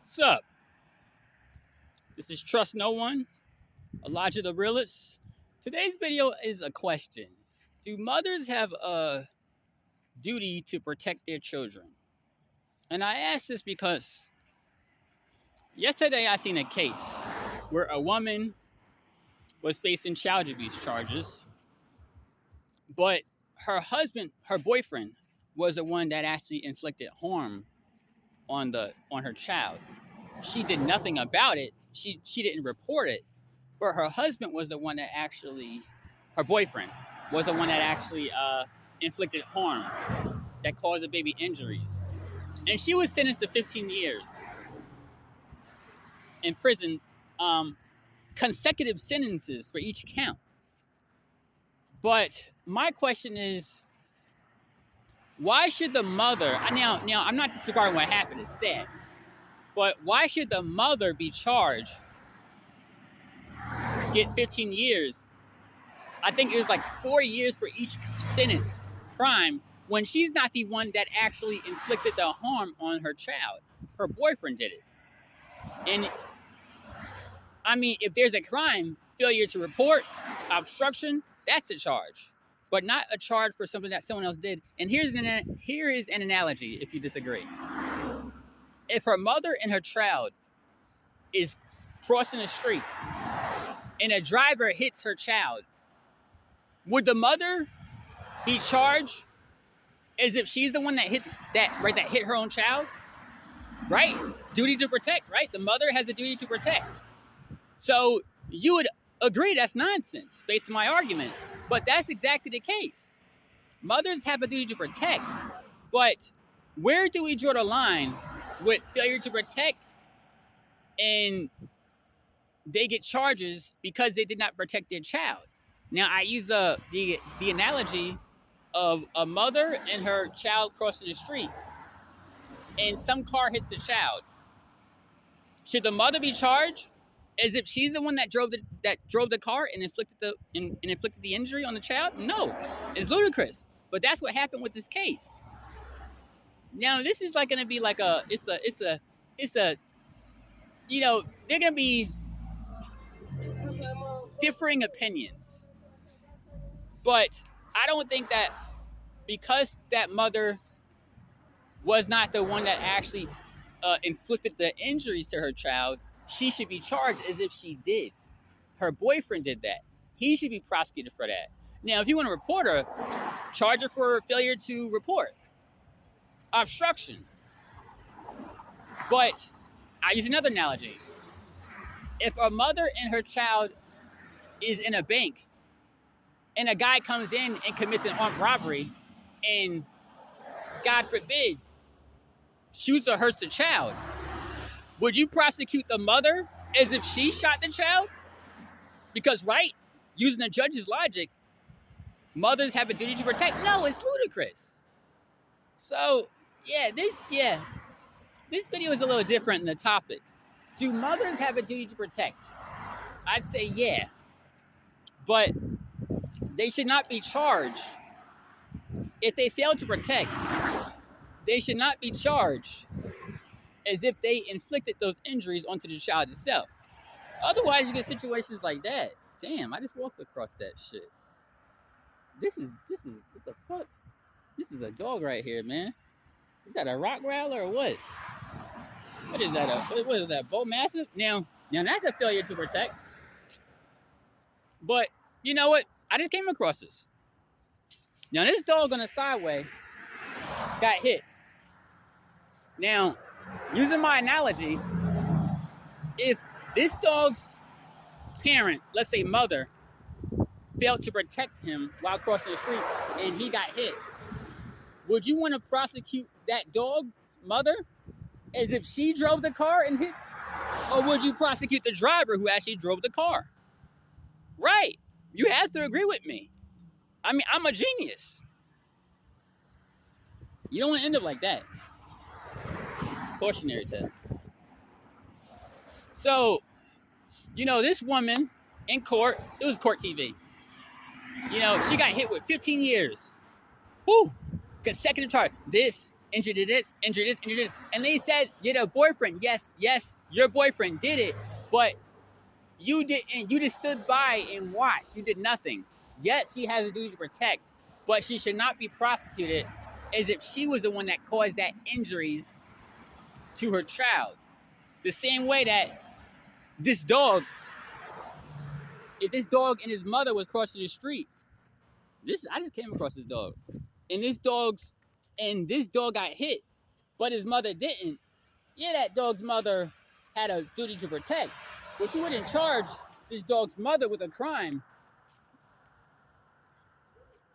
What's up? This is Trust No One, Elijah the Realist. Today's video is a question. Do mothers have a duty to protect their children? And I ask this because yesterday I seen a case where a woman was facing child abuse charges, but her boyfriend, was the one that actually inflicted harm on her child. She did nothing about it. She didn't report it, but her husband was the one that actually, her boyfriend was the one that actually inflicted harm that caused the baby injuries. And she was sentenced to 15 years in prison, consecutive sentences for each count. But my question is, why should the mother, now I'm not disregarding what happened, it's sad, but why should the mother be charged, get 15 years? I think it was like 4 years for each sentence crime, when she's not the one that actually inflicted the harm on her child. Her boyfriend did it. And I mean, if there's a crime, failure to report, obstruction, that's a charge, but not a charge for something that someone else did. And here is an analogy, if you disagree. If her mother and her child is crossing the street and a driver hits her child, would the mother be charged as if she's the one that hit her own child? Right? Duty to protect, right? The mother has a duty to protect. So you would agree that's nonsense based on my argument, but that's exactly the case. Mothers have a duty to protect, but where do we draw the line with failure to protect and they get charges because they did not protect their child? Now, I use the analogy of a mother and her child crossing the street, and some car hits the child. Should the mother be charged as if she's the one that drove the car and inflicted the injury on the child? No, it's ludicrous. But that's what happened with this case. Now, this is like going to be like it's a you know, they're going to be differing opinions. But I don't think that because that mother was not the one that actually inflicted the injuries to her child, she should be charged as if she did. Her boyfriend did that. He should be prosecuted for that. Now, if you want to report her, charge her for failure to report, obstruction. But I use another analogy. If a mother and her child is in a bank and a guy comes in and commits an armed robbery and, God forbid, shoots or hurts the child, would you prosecute the mother as if she shot the child? Because, right, using the judge's logic, mothers have a duty to protect. No, it's ludicrous. So, this video is a little different in the topic. Do mothers have a duty to protect? I'd say yeah. But they should not be charged. If they fail to protect, they should not be charged as if they inflicted those injuries onto the child itself. Otherwise, you get situations like that. Damn, I just walked across that shit. This is what the fuck? This is a dog right here, man. Is that a Rottweiler or what? What is that? What is that? Bull Mastiff? Now that's a failure to protect. But you know what? I just came across this. Now this dog on the sideway got hit. Now, using my analogy, if this dog's parent, let's say mother, failed to protect him while crossing the street and he got hit, would you want to prosecute that dog's mother as if she drove the car and hit? Or would you prosecute the driver who actually drove the car? Right. You have to agree with me. I mean, I'm a genius. You don't want to end up like that. Cautionary tale. So, this woman in court, it was court TV. She got hit with 15 years. Whew. Consecutive charge. This injured to this, injured this, injured this. And they said, you're the boyfriend. Yes, your boyfriend did it, but you didn't. You just stood by and watched. You did nothing. Yes, she has a duty to protect, but she should not be prosecuted as if she was the one that caused that injuries to her child. The same way that this dog, if this dog and his mother was crossing the street, I just came across this dog, and this dog got hit, but his mother didn't. Yeah, that dog's mother had a duty to protect, but you wouldn't charge this dog's mother with a crime.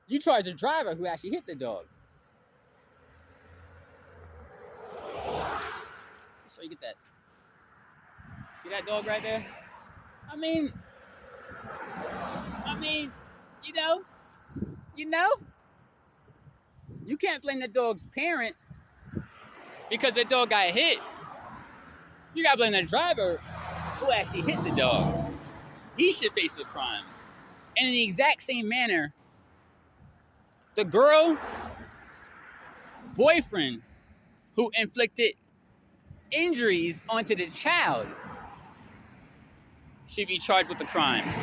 You charge the driver who actually hit the dog. So you get that. See that dog right there? I mean, you know, you can't blame the dog's parent because the dog got hit. You gotta blame the driver who actually hit the dog. He should face the crimes. And in the exact same manner, the girl boyfriend who inflicted injuries onto the child should be charged with the crimes,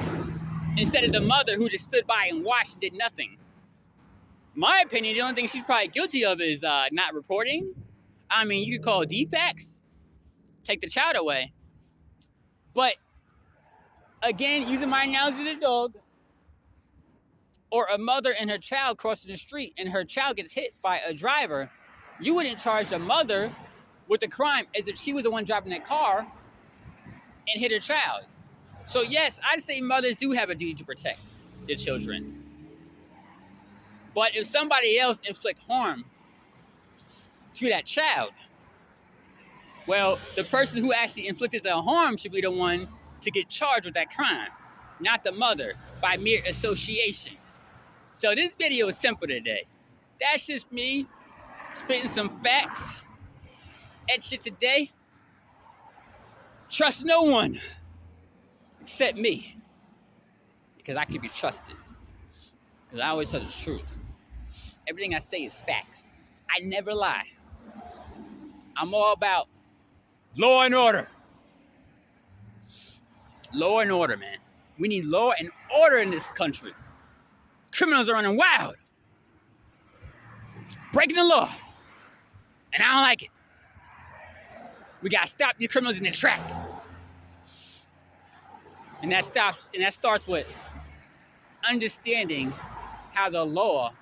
instead of the mother who just stood by and watched and did nothing. My opinion, the only thing she's probably guilty of is not reporting. I mean, you could call DPACs, take the child away. But again, using my analogy of the dog, or a mother and her child crossing the street and her child gets hit by a driver, you wouldn't charge the mother with the crime as if she was the one driving that car and hit her child. So yes, I'd say mothers do have a duty to protect their children. But if somebody else inflicts harm to that child, well, the person who actually inflicted the harm should be the one to get charged with that crime, not the mother by mere association. So this video is simple today. That's just me spitting some facts at you today. Trust no one except me, because I can be trusted, because I always tell the truth. Everything I say is fact. I never lie. I'm all about law and order. Law and order, man. We need law and order in this country. Criminals are running wild, breaking the law, and I don't like it. We gotta stop these criminals in their track. And that starts with understanding how the law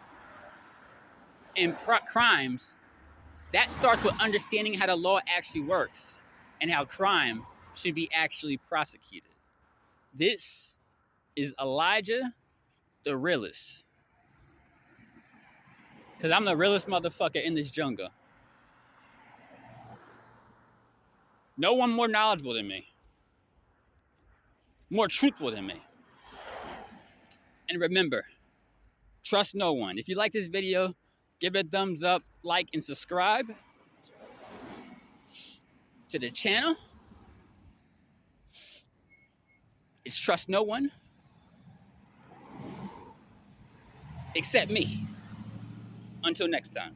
and crimes, that starts with understanding how the law actually works and how crime should be actually prosecuted. This is Elijah, the realest. Because I'm the realest motherfucker in this jungle. No one more knowledgeable than me. More truthful than me. And remember, trust no one. If you like this video, give it a thumbs up, like, and subscribe to the channel. It's trust no one except me. Until next time.